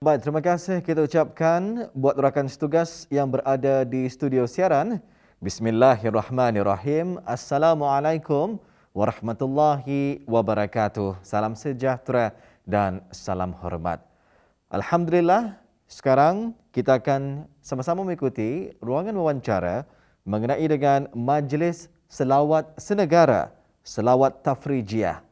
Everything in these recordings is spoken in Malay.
Baik, terima kasih kita ucapkan buat rakan setugas yang berada di studio siaran. Bismillahirrahmanirrahim. Assalamualaikum warahmatullahi wabarakatuh. Salam sejahtera dan salam hormat. Alhamdulillah, sekarang kita akan sama-sama mengikuti ruangan wawancara mengenai dengan Majlis Selawat Senegara, Selawat Tafrijiyah.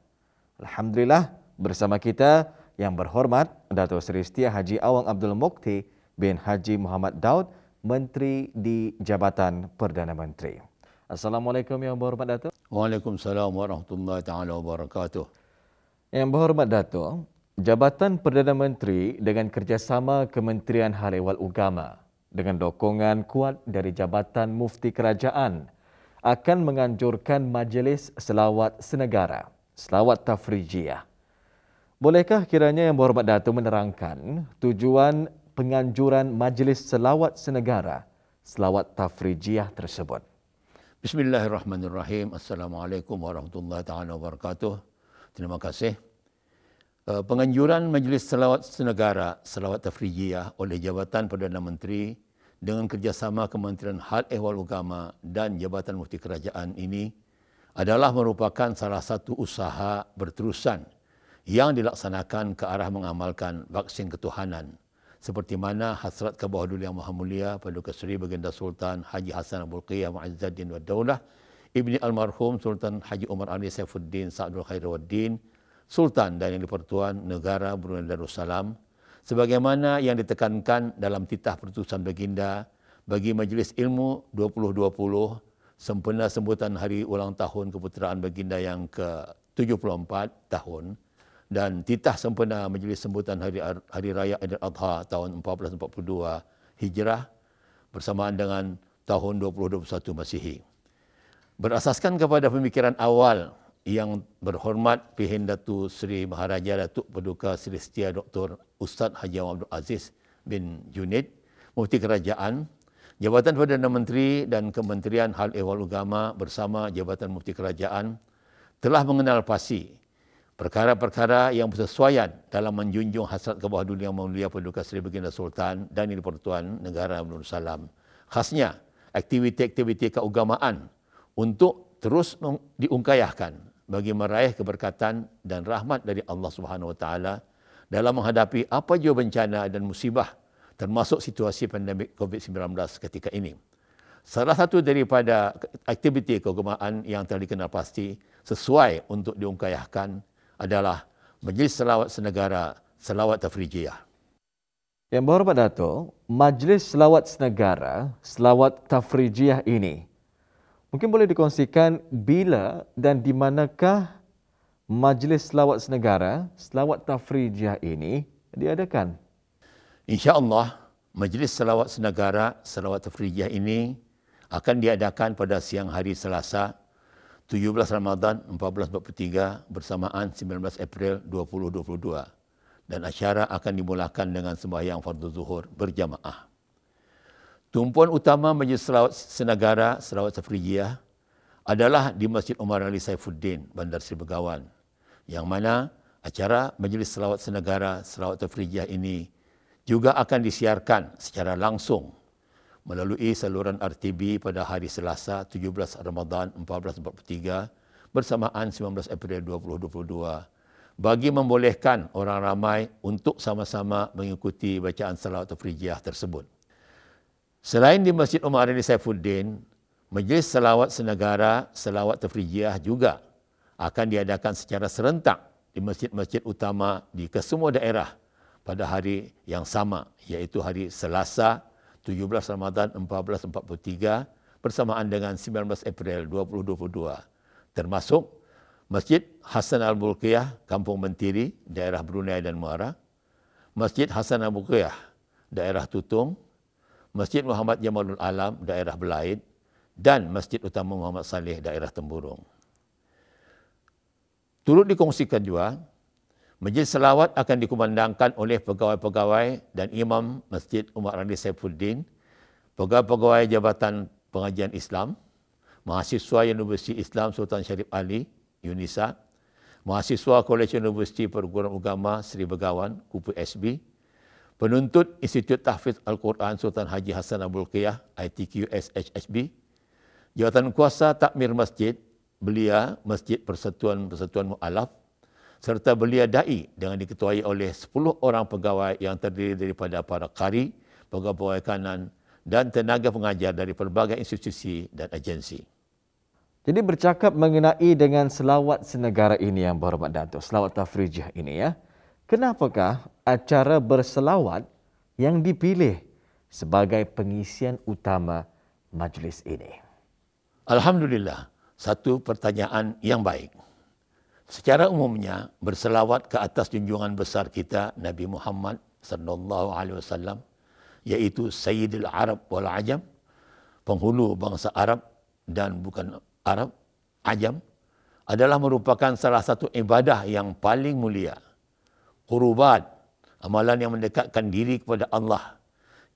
Alhamdulillah, bersama kita yang berhormat Datuk Seri Setia Haji Awang Abdul Mukti bin Haji Muhammad Daud, Menteri di Jabatan Perdana Menteri. Assalamualaikum yang berhormat Datuk. Waalaikumsalam warahmatullahi taala wabarakatuh. Yang berhormat Datuk, Jabatan Perdana Menteri dengan kerjasama Kementerian Hal Ehwal Agama dengan dukungan kuat dari Jabatan Mufti Kerajaan akan menganjurkan Majlis Selawat Senegara, Selawat Tafrijiyah. Bolehkah kiranya Yang Berhormat Datuk menerangkan tujuan penganjuran Majlis Selawat Senegara, Selawat Tafrijiyah tersebut? Bismillahirrahmanirrahim. Assalamualaikum warahmatullahi taala wabarakatuh. Terima kasih. Penganjuran Majlis Selawat Senegara, Selawat Tafrijiyah oleh Jabatan Perdana Menteri dengan kerjasama Kementerian Hal Ehwal Agama dan Jabatan Mufti Kerajaan ini adalah merupakan salah satu usaha berterusan yang dilaksanakan ke arah mengamalkan vaksin ketuhanan seperti mana hasrat ke bawah dulu Yang Maha Mulia Paduka Seri Baginda Sultan Haji Hassan Al-Bolkiah Mu'izzuddin wa Daulah Ibni Almarhum Sultan Haji Umar Ali Saifuddin Sa'adul Khairuddin Sultan dan Yang di-Pertuan Negara Brunei Darussalam sebagaimana yang ditekankan dalam titah pertusan Baginda bagi Majlis Ilmu 2020 sempena sambutan hari ulang tahun keputeraan Baginda yang ke-74 tahun dan titah sempena Majlis Sambutan Hari Raya Aidil-Adha tahun 1442 Hijrah bersamaan dengan tahun 2021 Masihi. Berasaskan kepada pemikiran awal yang berhormat Pihin Datu Seri Maharaja Datuk Paduka Seri Setia Dr. Ustaz Haji Awang Abdul Aziz bin Junid, Mufti Kerajaan, Jabatan Perdana Menteri dan Kementerian Hal Ehwal Agama bersama Jabatan Mufti Kerajaan telah mengenal pasti perkara-perkara yang bersesuaian dalam menjunjung hasrat ke bawah dunia Yang Mulia Paduka Seri Baginda Sultan dan Yang di-Pertuan Negara Brunei Darussalam. Khasnya, aktiviti-aktiviti keagamaan untuk terus diungkayahkan bagi meraih keberkatan dan rahmat dari Allah Subhanahu Wa Taala dalam menghadapi apa jua bencana dan musibah termasuk situasi pandemik COVID-19 ketika ini. Salah satu daripada aktiviti keagamaan yang telah dikenal pasti sesuai untuk diungkayahkan adalah Majlis Selawat Senegara, Selawat Tafrijiyah. Yang Berhormat Datuk, Majlis Selawat Senegara, Selawat Tafrijiyah ini mungkin boleh dikongsikan bila dan di manakah Majlis Selawat Senegara, Selawat Tafrijiyah ini diadakan? InsyaAllah, Majlis Selawat Senegara, Selawat Tafrijiyah ini akan diadakan pada siang hari Selasa, 17 Ramadan 1443 bersamaan 19 April 2022 dan acara akan dimulakan dengan sembahyang fardu zuhur berjamaah. Tumpuan utama Majlis Selawat Senegara, Selawat Tafrijiyah adalah di Masjid Umar Ali Saifuddin, Bandar Seri Begawan, yang mana acara Majlis Selawat Senegara, Selawat Tafrijiyah ini juga akan disiarkan secara langsung melalui saluran RTB pada hari Selasa 17 Ramadan 1443 bersamaan 19 April 2022 bagi membolehkan orang ramai untuk sama-sama mengikuti bacaan Selawat Tafrijiyah tersebut. Selain di Masjid Umar Ali Saifuddin, Majlis Selawat Senegara, Selawat Tafrijiyah juga akan diadakan secara serentak di masjid-masjid utama di kesemua daerah pada hari yang sama, iaitu hari Selasa 17 Ramadan 1443 bersamaan dengan 19 April 2022 termasuk Masjid Hassan Al-Bolkiah, Kampung Mentiri, daerah Brunei dan Muara, Masjid Hassan Al-Bolkiah, daerah Tutung, Masjid Muhammad Jamalul Alam, daerah Belaid dan Masjid Utama Muhammad Saleh, daerah Temburung. Turut dikongsikan juga, Majlis Selawat akan dikumandangkan oleh pegawai-pegawai dan imam Masjid Umar Ali Saifuddin, pegawai-pegawai Jabatan Pengajian Islam, mahasiswa Universiti Islam Sultan Syarif Ali, UNISA, mahasiswa Kolej Universiti Perguruan Agama Seri Begawan, KUPU SB, penuntut Institut Tahfiz Al-Quran Sultan Haji Hassan Al-Bolkiah ITQS HHB, jawatan kuasa takmir masjid, belia Masjid Persatuan Mu'alaf, serta belia da'i dengan diketuai oleh 10 orang pegawai yang terdiri daripada para qari, pegawai kanan dan tenaga pengajar dari pelbagai institusi dan agensi. Jadi bercakap mengenai dengan selawat senegara ini yang berhormat Datuk, selawat tafrijah ini ya. Kenapakah acara berselawat yang dipilih sebagai pengisian utama majlis ini? Alhamdulillah, satu pertanyaan yang baik. Secara umumnya, berselawat ke atas junjungan besar kita Nabi Muhammad sallallahu alaihi wasallam, iaitu Sayyidul Arab wal Ajam, penghulu bangsa Arab dan bukan Arab, Ajam, adalah merupakan salah satu ibadah yang paling mulia. Qurubat, amalan yang mendekatkan diri kepada Allah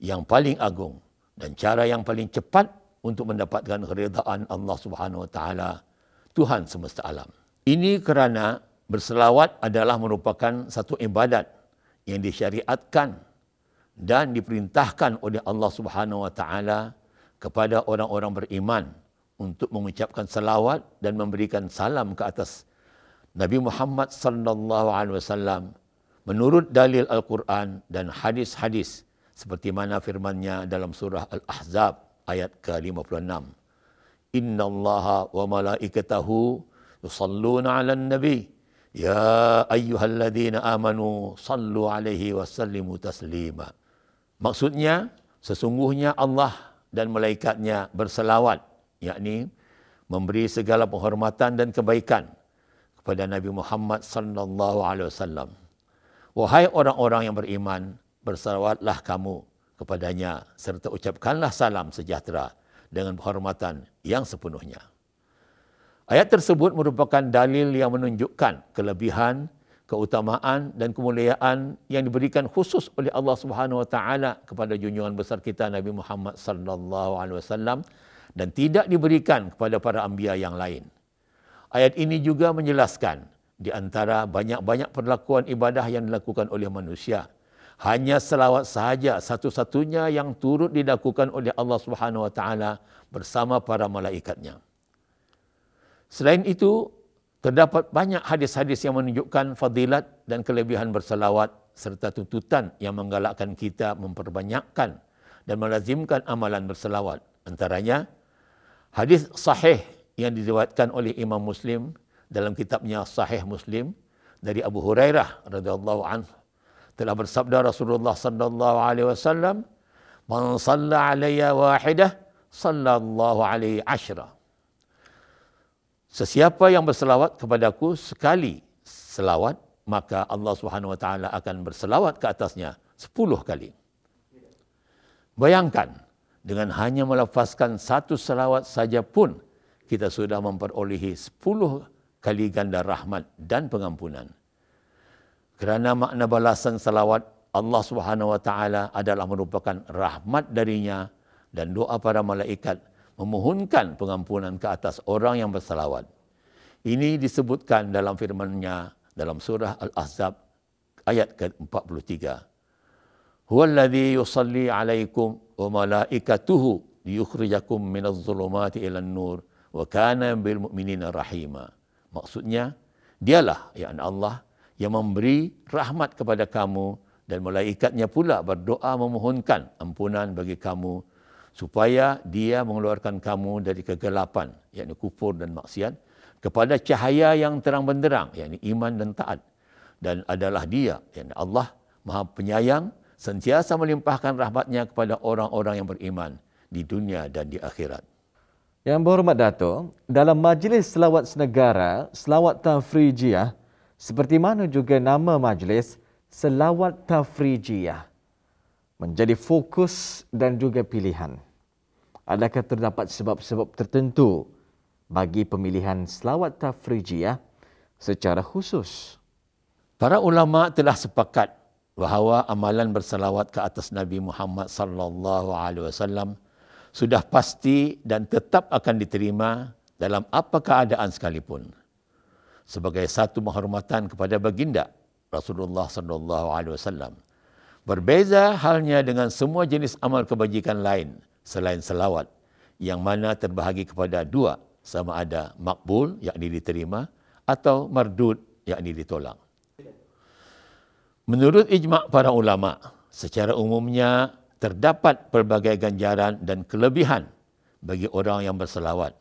yang paling agung dan cara yang paling cepat untuk mendapatkan keridaan Allah Subhanahu wa taala, Tuhan semesta alam. Ini kerana berselawat adalah merupakan satu ibadat yang disyariatkan dan diperintahkan oleh Allah Subhanahu wa taala kepada orang-orang beriman untuk mengucapkan selawat dan memberikan salam ke atas Nabi Muhammad sallallahu alaihi wasallam menurut dalil Al-Quran dan hadis-hadis seperti mana firman-Nya dalam surah Al-Ahzab ayat ke-56. Innallaha wa malaikatahu yusalluna 'alan nabi ya ayyuhalladzina amanu sallu 'alaihi wa sallimu taslima. Maksudnya, sesungguhnya Allah dan malaikatnya berselawat, yakni memberi segala penghormatan dan kebaikan kepada Nabi Muhammad sallallahu alaihi wasallam. Wahai orang-orang yang beriman, berselawatlah kamu kepadanya serta ucapkanlah salam sejahtera dengan penghormatan yang sepenuhnya. Ayat tersebut merupakan dalil yang menunjukkan kelebihan, keutamaan dan kemuliaan yang diberikan khusus oleh Allah Subhanahu wa taala kepada junjungan besar kita Nabi Muhammad sallallahu alaihi wasallam dan tidak diberikan kepada para anbiya yang lain. Ayat ini juga menjelaskan di antara banyak-banyak perlakuan ibadah yang dilakukan oleh manusia, hanya selawat sahaja satu-satunya yang turut dilakukan oleh Allah Subhanahu wa taala bersama para malaikatnya. Selain itu, terdapat banyak hadis-hadis yang menunjukkan fadilat dan kelebihan berselawat serta tuntutan yang menggalakkan kita memperbanyakkan dan melazimkan amalan berselawat. Antaranya, hadis sahih yang diriwayatkan oleh Imam Muslim dalam kitabnya Sahih Muslim dari Abu Hurairah radhiyallahu anhu telah bersabda Rasulullah sallallahu alaihi wasallam, "Man shalla alayya wahidah, sallallahu alaihi ashra." Sesiapa yang berselawat kepadaku sekali selawat, maka Allah Subhanahu wa taala akan berselawat ke atasnya 10 kali. Bayangkan, dengan hanya melafazkan satu selawat saja pun kita sudah memperolehi 10 kali ganda rahmat dan pengampunan. Kerana makna balasan selawat Allah Subhanahu wa taala adalah merupakan rahmat darinya dan doa para malaikat memohonkan pengampunan ke atas orang yang berselawat. Ini disebutkan dalam firman-Nya dalam surah Al-Ahzab ayat ke-43. Huwallazi yusalli 'alaikum wa malaikatuhu liyukhrijakum minadh dhulumati ilan nur wa kana bil mu'minina rahima. Maksudnya, dialah yakni Allah yang memberi rahmat kepada kamu dan malaikatnya pula berdoa memohonkan ampunan bagi kamu supaya dia mengeluarkan kamu dari kegelapan, yakni kufur dan maksiat, kepada cahaya yang terang benderang, yakni iman dan taat. Dan adalah dia, yakni Allah, Maha Penyayang, sentiasa melimpahkan rahmatnya kepada orang-orang yang beriman di dunia dan di akhirat. Yang berhormat Dato', dalam majlis selawat senegara, selawat tafrijiyah, seperti mana juga nama majlis, selawat tafrijiyah, menjadi fokus dan juga pilihan. Adakah terdapat sebab-sebab tertentu bagi pemilihan selawat tafrijiyah secara khusus? Para ulama telah sepakat bahawa amalan berselawat ke atas Nabi Muhammad sallallahu alaihi wasallam sudah pasti dan tetap akan diterima dalam apa keadaan sekalipun. Sebagai satu penghormatan kepada baginda Rasulullah sallallahu alaihi wasallam, Berbeza halnya dengan semua jenis amal kebajikan lain selain selawat, yang mana terbahagi kepada dua, sama ada makbul, yakni diterima, atau mardud, yakni ditolak. Menurut ijma' para ulama, secara umumnya terdapat pelbagai ganjaran dan kelebihan bagi orang yang berselawat.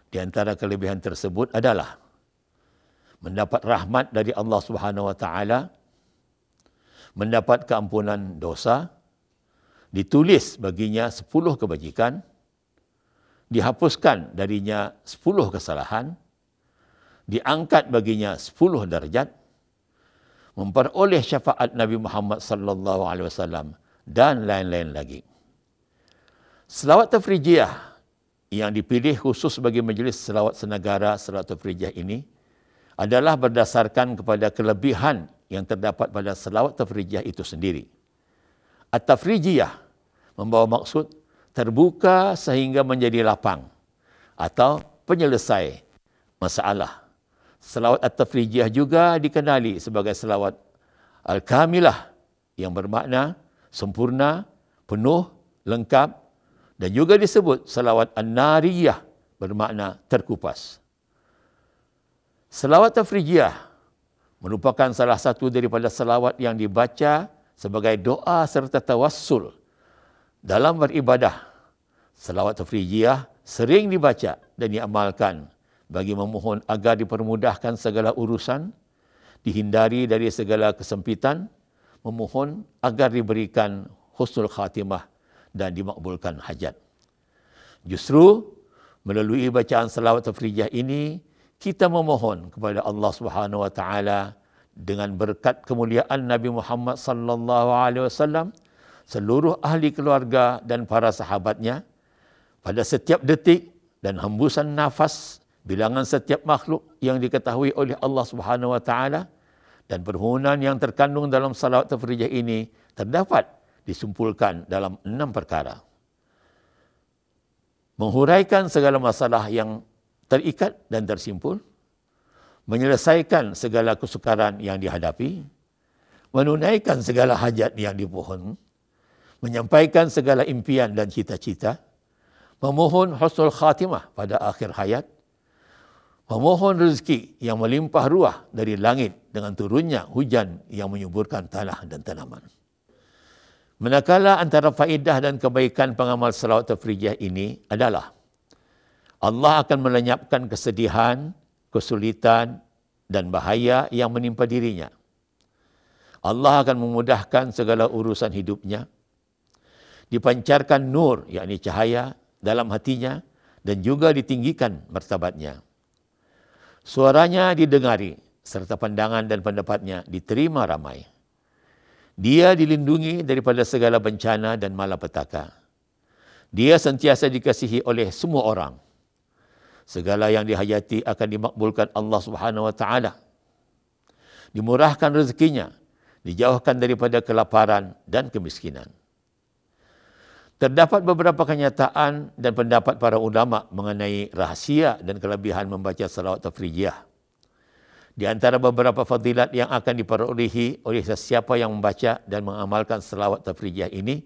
Di antara kelebihan tersebut adalah mendapat rahmat dari Allah Subhanahu wa taala, mendapat keampunan dosa, ditulis baginya 10 kebajikan, dihapuskan darinya 10 kesalahan, diangkat baginya 10 darjat, memperoleh syafaat Nabi Muhammad sallallahu alaihi wasallam dan lain-lain lagi. Selawat tafrijiyah yang dipilih khusus bagi Majlis Selawat Senegara Selawat Tafrijiyah ini adalah berdasarkan kepada kelebihan yang terdapat pada selawat tafrijiyah itu sendiri. At-tafrijiyah membawa maksud terbuka sehingga menjadi lapang atau penyelesai masalah. Selawat at-tafrijiyah juga dikenali sebagai selawat al-kamilah yang bermakna sempurna, penuh, lengkap, dan juga disebut selawat an-nariyah bermakna terkupas. Selawat tafrijiyah merupakan salah satu daripada selawat yang dibaca sebagai doa serta tawassul dalam beribadah. Selawat tafrijiyah sering dibaca dan diamalkan bagi memohon agar dipermudahkan segala urusan, dihindari dari segala kesempitan, memohon agar diberikan husnul khatimah dan dimakbulkan hajat. Justru melalui bacaan selawat tafrijiyah ini, kita memohon kepada Allah Subhanahu wa taala dengan berkat kemuliaan Nabi Muhammad sallallahu alaihi wasallam, seluruh ahli keluarga dan para sahabatnya, pada setiap detik dan hembusan nafas, bilangan setiap makhluk yang diketahui oleh Allah Subhanahu wa taala, dan permohonan yang terkandung dalam salawat tafrijiyah ini terdapat disumpulkan dalam 6 perkara. Menghuraikan segala masalah yang terikat dan tersimpul, menyelesaikan segala kesukaran yang dihadapi, menunaikan segala hajat yang dipohon, menyampaikan segala impian dan cita-cita, memohon husnul khatimah pada akhir hayat, memohon rezeki yang melimpah ruah dari langit dengan turunnya hujan yang menyuburkan tanah dan tanaman. Manakala antara faedah dan kebaikan pengamal selawat tafrijiyah ini adalah Allah akan melenyapkan kesedihan, kesulitan, dan bahaya yang menimpa dirinya. Allah akan memudahkan segala urusan hidupnya. Dipancarkan nur, yakni cahaya, dalam hatinya dan juga ditinggikan martabatnya. Suaranya didengari, serta pandangan dan pendapatnya diterima ramai. Dia dilindungi daripada segala bencana dan malapetaka. Dia sentiasa dikasihi oleh semua orang. Segala yang dihajati akan dimakbulkan Allah Subhanahu wa taala. Dimurahkan rezekinya, dijauhkan daripada kelaparan dan kemiskinan. Terdapat beberapa kenyataan dan pendapat para ulama mengenai rahsia dan kelebihan membaca selawat tafrijiyah. Di antara beberapa fadilat yang akan diperolehi oleh sesiapa yang membaca dan mengamalkan selawat tafrijiyah ini,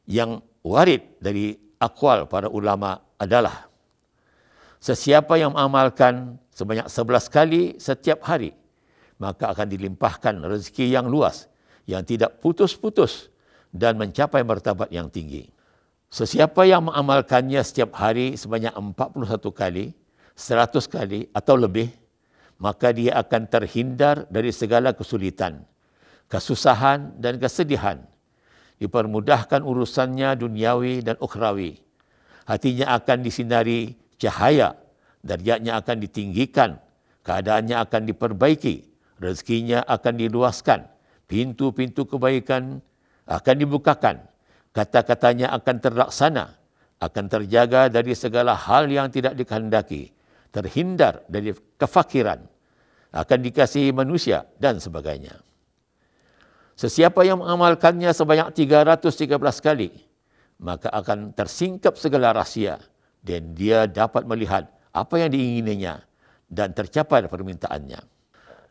yang warid dari aqwal para ulama adalah sesiapa yang mengamalkan sebanyak 11 kali setiap hari, maka akan dilimpahkan rezeki yang luas, yang tidak putus-putus dan mencapai martabat yang tinggi. Sesiapa yang mengamalkannya setiap hari sebanyak 41 kali, 100 kali atau lebih, maka dia akan terhindar dari segala kesulitan, kesusahan dan kesedihan. Dipermudahkan urusannya duniawi dan ukhrawi. Hatinya akan disinari cahaya, darjatnya akan ditinggikan, keadaannya akan diperbaiki, rezekinya akan diluaskan, pintu-pintu kebaikan akan dibukakan, kata-katanya akan terlaksana, akan terjaga dari segala hal yang tidak dikehendaki, terhindar dari kefakiran, akan dikasihi manusia dan sebagainya. Sesiapa yang mengamalkannya sebanyak 313 kali, maka akan tersingkap segala rahsia dan dia dapat melihat apa yang diingininya dan tercapai permintaannya.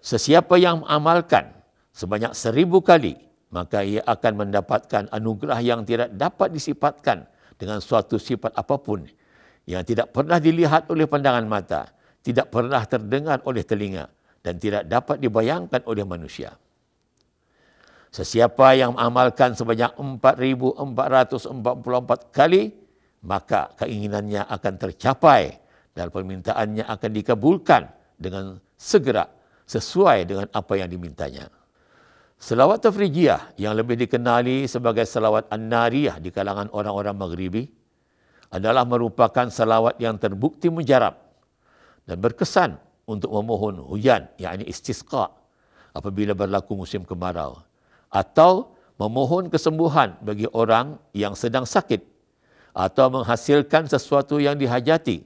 Sesiapa yang mengamalkan sebanyak 1000 kali, maka ia akan mendapatkan anugerah yang tidak dapat disifatkan dengan suatu sifat apapun, yang tidak pernah dilihat oleh pandangan mata, tidak pernah terdengar oleh telinga, dan tidak dapat dibayangkan oleh manusia. Sesiapa yang mengamalkan sebanyak 4.444 kali, maka keinginannya akan tercapai dan permintaannya akan dikabulkan dengan segera sesuai dengan apa yang dimintanya. Selawat Tafrijiyah yang lebih dikenali sebagai selawat An-Nariyah di kalangan orang-orang Maghribi adalah merupakan selawat yang terbukti mujarab dan berkesan untuk memohon hujan, yakni istisqa, apabila berlaku musim kemarau, atau memohon kesembuhan bagi orang yang sedang sakit, atau menghasilkan sesuatu yang dihajati,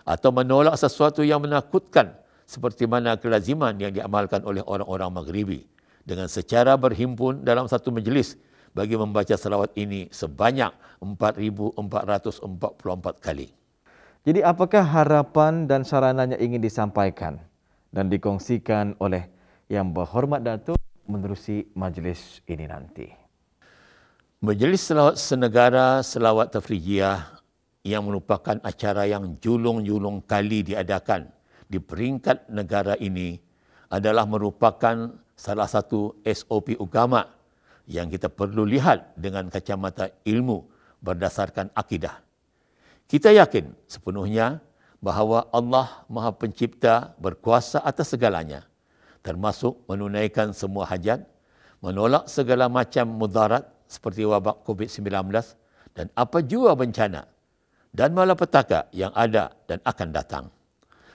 atau menolak sesuatu yang menakutkan, seperti mana kelaziman yang diamalkan oleh orang-orang Maghribi, dengan secara berhimpun dalam satu majlis bagi membaca selawat ini sebanyak 4.444 kali. Jadi apakah harapan dan sarananya ingin disampaikan dan dikongsikan oleh Yang Berhormat Datuk menerusi majlis ini nanti? Majlis Selawat Senegara Selawat Tafrijiyah yang merupakan acara yang julung-julung kali diadakan di peringkat negara ini adalah merupakan salah satu SOP agama yang kita perlu lihat dengan kacamata ilmu berdasarkan akidah. Kita yakin sepenuhnya bahawa Allah Maha Pencipta berkuasa atas segalanya, termasuk menunaikan semua hajat, menolak segala macam mudarat seperti wabak COVID-19 dan apa jua bencana dan malapetaka yang ada dan akan datang.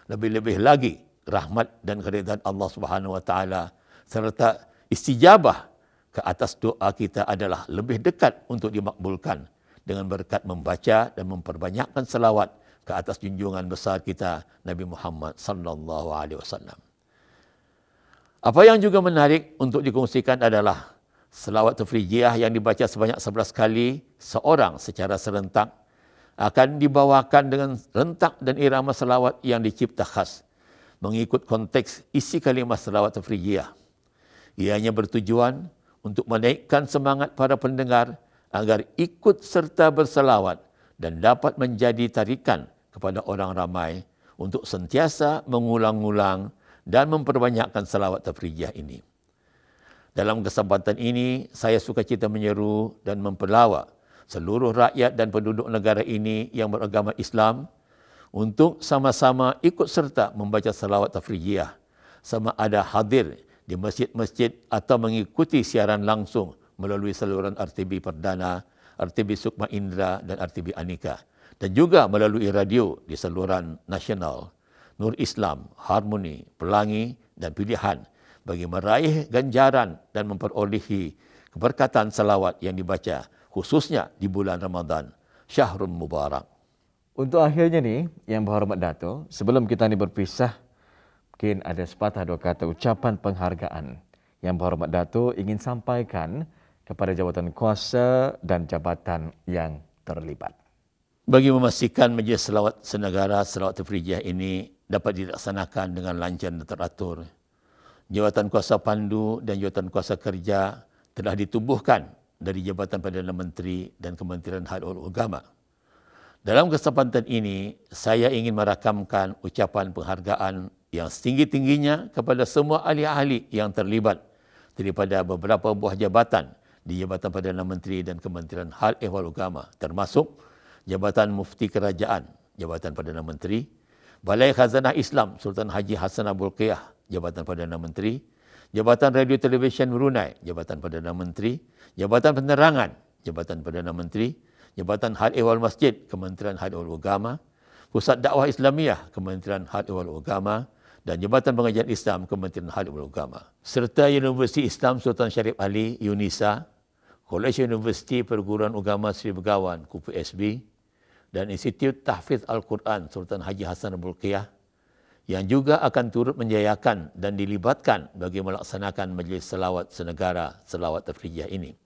Lebih-lebih lagi, rahmat dan keridhaan Allah Subhanahu Wa Taala serta istijabah ke atas doa kita adalah lebih dekat untuk dimakbulkan dengan berkat membaca dan memperbanyakkan selawat ke atas junjungan besar kita Nabi Muhammad sallallahu alaihi wasallam. Apa yang juga menarik untuk dikongsikan adalah selawat Tafrijiyah yang dibaca sebanyak 11 kali seorang secara serentak akan dibawakan dengan rentak dan irama selawat yang dicipta khas mengikut konteks isi kalimah selawat Tafrijiyah. Ianya bertujuan untuk menaikkan semangat para pendengar agar ikut serta berselawat dan dapat menjadi tarikan kepada orang ramai untuk sentiasa mengulang-ulang dan memperbanyakkan selawat Tafrijiyah ini. Dalam kesempatan ini, saya sukacita menyeru dan mempelawak seluruh rakyat dan penduduk negara ini yang beragama Islam untuk sama-sama ikut serta membaca selawat Tafrijiyah, sama ada hadir di masjid-masjid atau mengikuti siaran langsung melalui saluran RTB Perdana, RTB Sukma Indra dan RTB Anika, dan juga melalui radio di saluran nasional, Nur Islam, Harmoni, Pelangi dan Pilihan bagi meraih ganjaran dan memperolehi keberkatan selawat yang dibaca khususnya di bulan Ramadan, Syahrul Mubarak. Untuk akhirnya nih, Yang Berhormat Datuk, sebelum kita ni berpisah, mungkin ada sepatah dua kata ucapan penghargaan Yang Berhormat Datuk ingin sampaikan kepada jabatan kuasa dan jabatan yang terlibat. Bagi memastikan Majlis Selawat Senegara Selawat Tafrijiyah ini dapat dilaksanakan dengan lancar dan teratur, Jabatan Kuasa Pandu dan Jabatan Kuasa Kerja telah ditubuhkan dari Jabatan Perdana Menteri dan Kementerian Hal Agama. Dalam kesempatan ini, saya ingin merakamkan ucapan penghargaan yang setinggi-tingginya kepada semua ahli-ahli yang terlibat daripada beberapa buah jabatan di Jabatan Perdana Menteri dan Kementerian Hal Ehwal Agama, termasuk Jabatan Mufti Kerajaan, Jabatan Perdana Menteri, Balai Khazanah Islam Sultan Haji Hassan Bolkiah, Jabatan Perdana Menteri, Jabatan Radio Televisyen Brunei, Jabatan Perdana Menteri, Jabatan Penerangan, Jabatan Perdana Menteri, Jabatan Hal Ehwal Masjid, Kementerian Hal Ehwal Agama, Pusat Dakwah Islamiyah, Kementerian Hal Ehwal Agama, dan Jabatan Pengajian Islam, Kementerian Hal Ehwal Agama, serta Universiti Islam Sultan Syarif Ali, UNISA, Kolej Universiti Perguruan Agama Sri Begawan, KUPSB, dan Institut Tahfiz Al-Quran Sultan Haji Hassan Bolkiah, yang juga akan turut menjayakan dan dilibatkan bagi melaksanakan Majlis Selawat Senegara Selawat Tafrijiyah ini.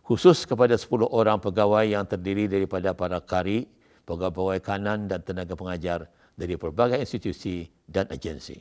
Khusus kepada 10 orang pegawai yang terdiri daripada para qari, pegawai kanan dan tenaga pengajar dari pelbagai institusi dan agensi.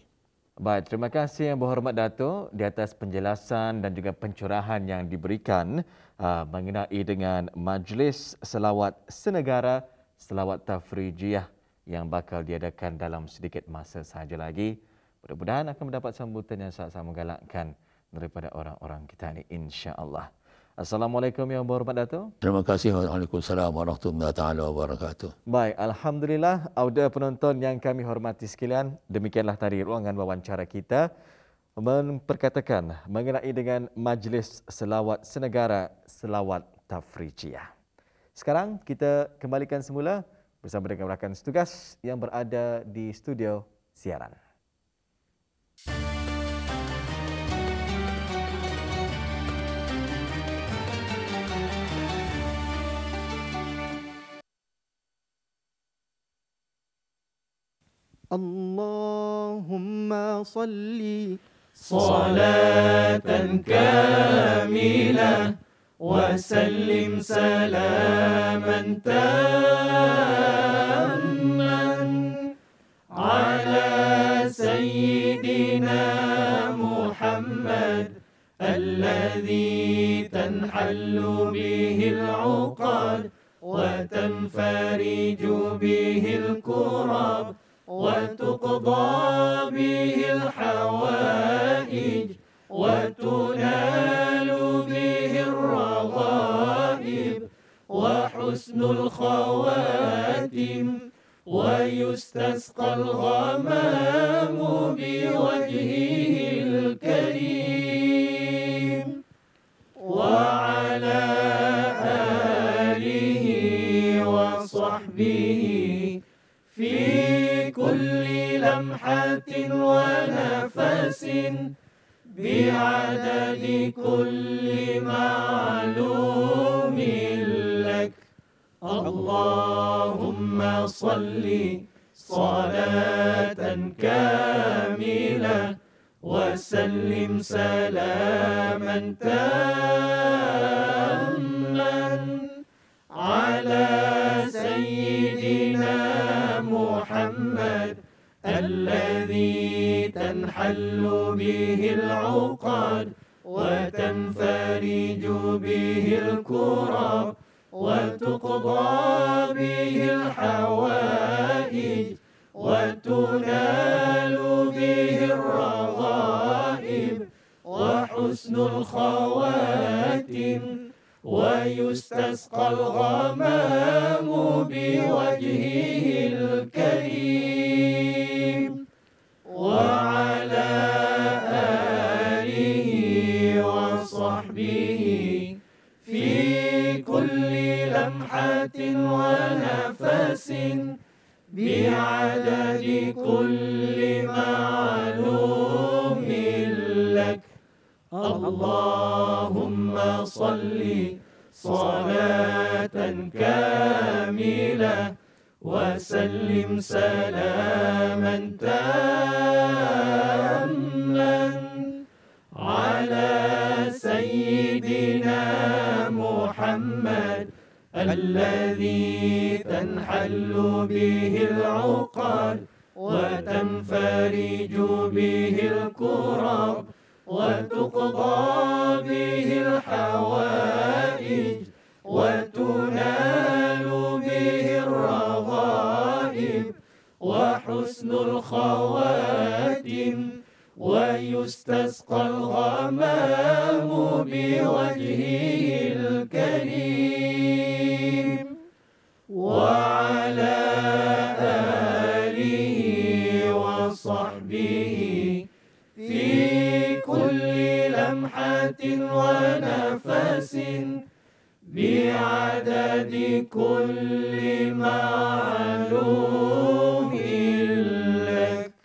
Baik, terima kasih Yang Berhormat Datuk di atas penjelasan dan juga pencerahan yang diberikan mengenai dengan Majlis Selawat Senegara Selawat Tafrijiyah yang bakal diadakan dalam sedikit masa sahaja lagi. Mudah-mudahan akan mendapat sambutan yang sangat-sangat menggalakkan daripada orang-orang kita ini, insya-Allah. Assalamualaikum Yang Berhormat Datuk. Terima kasih. Waalaikumsalam warahmatullahi taala wabarakatuh. Baik, Alhamdulillah, auda penonton yang kami hormati sekalian, demikianlah tadi ruangan wawancara kita memperkatakan mengenai dengan Majlis Selawat Senegara Selawat Tafrijiyah. Sekarang kita kembalikan semula bersama dengan rakan setugas yang berada di studio siaran. Allahumma salli salatan kamilah wa sallim salaman tamman ala sayyidina Muhammad alladhi tanhallu bihi al-uqad wa tanfariju bihi al-kurab وتقضى به الحوائج وتنال به الرغائب وحسن الخواتم ويستسقى الغمام بوجهه الكريم وعلى آله وصحبه في كل لمحة ونفس بعدد كل معلوم لك اللهم صل صلاة كاملة وسلم سلاما تاما على سيدنا محمد الذي تنحل به العقد وتنفرج به الكرب وتقضى به الحوائج وتنال به الرغائب وحسن الخواتم ويستسقى الغمام بوجهه الكريم وعلى آله وصحبه في كل لمحة ونفس بعدد كل معلوم لك اللهم صل صلاة كاملة وسلم سلاما تاما على سيدنا محمد الذي تنحل به العقد وتنفرج به الكرب وتقضى به الحوائج وتنال به الرغائب وحسن الخواتم ويستسقى الغمام بوجهه الكريم وعلى آله وصحبه في كل لمحة ونفس بعدد كل معلوم لك.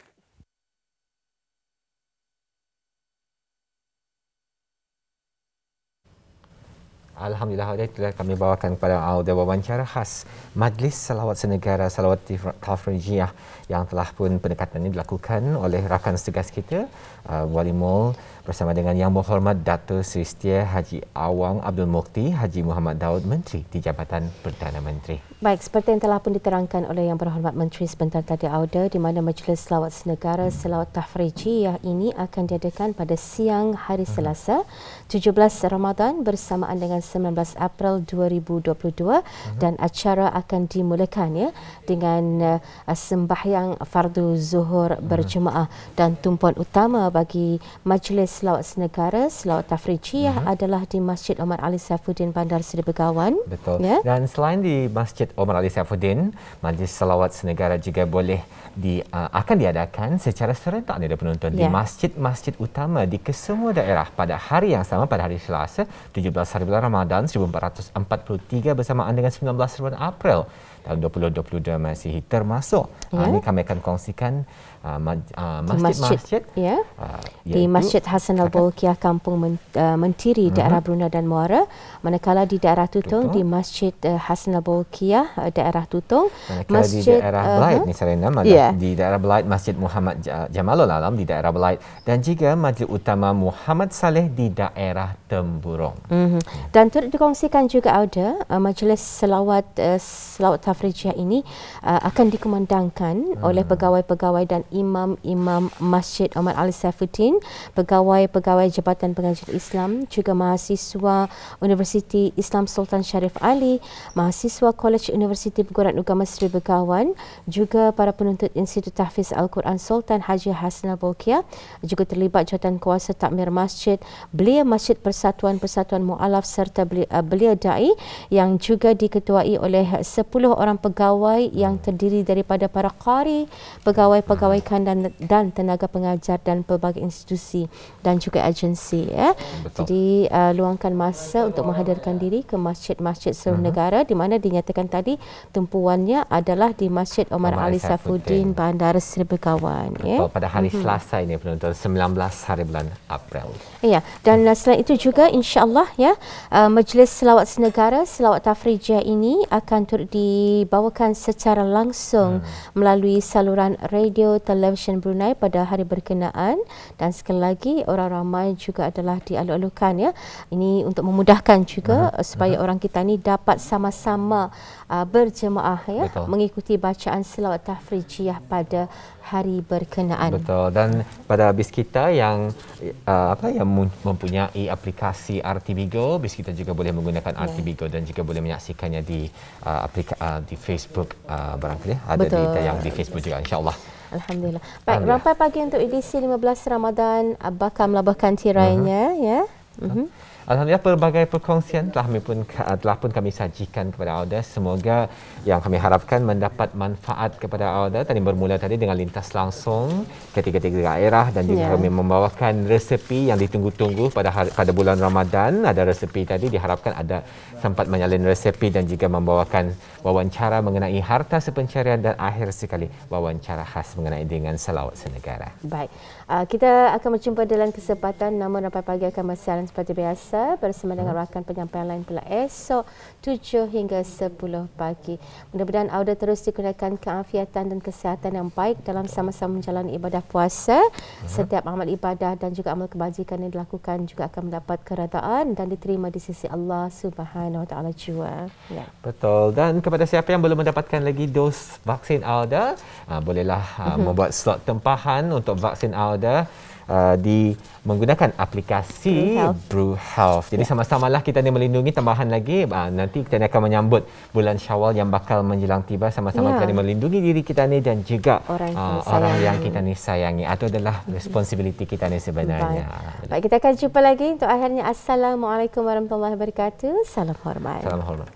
Alhamdulillah, itulah kami bawakan kepada anda wawancara khas Majlis Salawat Senegara Salawat Tafrijiyah yang telah pun pendekatannya dilakukan oleh rakan setugas kita Wali Mall bersama dengan Yang Berhormat Dato' Seri Setia Haji Awang Abdul Mukti Haji Muhammad Daud Menteri di Jabatan Perdana Menteri. Baik, seperti yang telah pun diterangkan oleh Yang Berhormat Menteri sebentar tadi Auda, di mana Majlis Selawat Senegara Selawat Tafrijiyah ini akan diadakan pada siang hari Selasa 17 Ramadan bersamaan dengan 19 April 2022 dan acara akan dimulakan ya dengan sembahyang fardu zuhur berjemaah dan tumpuan utama bagi Majlis Selawat Senegara Selawat Tafrijiyah adalah di Masjid Omar Ali Saifuddin Bandar Seri Begawan. Betul. Ya? Dan selain di Masjid Omar Ali Saifuddin, Majlis Salawat Senegara juga boleh akan diadakan secara serentak dari penonton di masjid-masjid utama di kesemua daerah pada hari yang sama, pada hari Selasa 17 hari bulan Ramadan 1443 bersamaan dengan 19 bulan April tahun 2022 masih termasuk. Ini kami akan kongsikan masjid-masjid di Masjid Hasan Al-Bolkiah Kampung Mentiri daerah Brunei dan Muara, manakala di daerah Tutong di Masjid Hasan Al-Bolkiah daerah Tutong, manakala di daerah Belait ni Sarina di daerah Belait Masjid Muhammad Jamalul Alam di daerah Belait dan juga Masjid Utama Muhammad Saleh di daerah Temburong. Dan turut dikongsikan juga ada Majlis Selawat Tafrijiyah ini akan dikumandangkan oleh pegawai-pegawai dan imam-imam Masjid Omar Ali Saifuddin, pegawai-pegawai Jabatan Pengajian Islam, juga mahasiswa Universiti Islam Sultan Syarif Ali, mahasiswa Kolej Universiti Perguruan Agama Seri Begawan, juga para penuntut Institut Tahfiz Al-Quran Sultan Haji Hasan Al-Bolkiah, juga terlibat jawatan kuasa takmir masjid, belia Masjid Persatuan Mu'alaf serta belia Da'i yang juga diketuai oleh 10 orang pegawai yang terdiri daripada para qari, pegawai-pegawai kandan dan tenaga pengajar dan pelbagai institusi dan juga agensi ya. Jadi luangkan masa untuk menghadirkan diri ke masjid-masjid seluruh negara di mana dinyatakan tadi tumpuannya adalah di Masjid Omar Ali Saifuddin Bandar Seri Begawan ya. Pada hari Selasa ini penonton 19 hari bulan April. Ya, dan selain itu juga insya-Allah ya Majlis Selawat Senegara Selawat Tafrijiyah ini akan turut dibawakan secara langsung melalui saluran radio televisyen Brunei pada hari berkenaan dan sekali lagi orang ramai juga adalah dialok-alokkan ya. Ini untuk memudahkan juga supaya orang kita ni dapat sama-sama berjemaah ya mengikuti bacaan selawat tafrijiyah pada hari berkenaan. Betul. Dan pada bis kita yang yang mempunyai aplikasi RTBigo, bis kita juga boleh menggunakan RTBigo dan juga boleh menyaksikannya di di Facebook barangkali ada di Facebook juga insya-Allah. Alhamdulillah. Baik, rampai pagi untuk edisi 15 Ramadan bakal melabahkan tirainya ya. Alhamdulillah pelbagai perkongsian telah pun kami sajikan kepada anda. Semoga yang kami harapkan mendapat manfaat kepada anda. Tadi bermula dengan lintas langsung ke tiga-tiga daerah dan juga kami membawakan resepi yang ditunggu-tunggu pada bulan Ramadan. Ada resepi tadi diharapkan ada sempat menyalin resepi dan juga membawakan wawancara mengenai harta sepencarian dan akhir sekali wawancara khas mengenai dengan selawat senegara. Baik. Kita akan berjumpa dalam kesempatan namun rampai pagi akan bersiaran seperti biasa bersama dengan rakan penyampaian lain pula esok 7 hingga 10 pagi. Mudah-mudahan anda terus digunakan keafiatan dan kesihatan yang baik dalam sama-sama menjalani ibadah puasa. Setiap amal ibadah dan juga amal kebajikan yang dilakukan juga akan mendapat keredaan dan diterima di sisi Allah Subhanahu Wa Taala jua. Ya. Betul. Dan kepada siapa yang belum mendapatkan lagi dos vaksin ALDA, bolehlah membuat slot tempahan untuk vaksin ALDA di menggunakan aplikasi Bru Health. Jadi sama-samalah kita ni melindungi, tambahan lagi nanti kita ni akan menyambut bulan Syawal yang bakal menjelang tiba, sama-sama kita ni melindungi diri kita ni dan juga orang yang kita ni sayangi. Itu adalah responsibility kita ni sebenarnya. Baik, kita akan jumpa lagi untuk akhirnya. Assalamualaikum warahmatullahi wabarakatuh. Salam hormat. Salam hormat.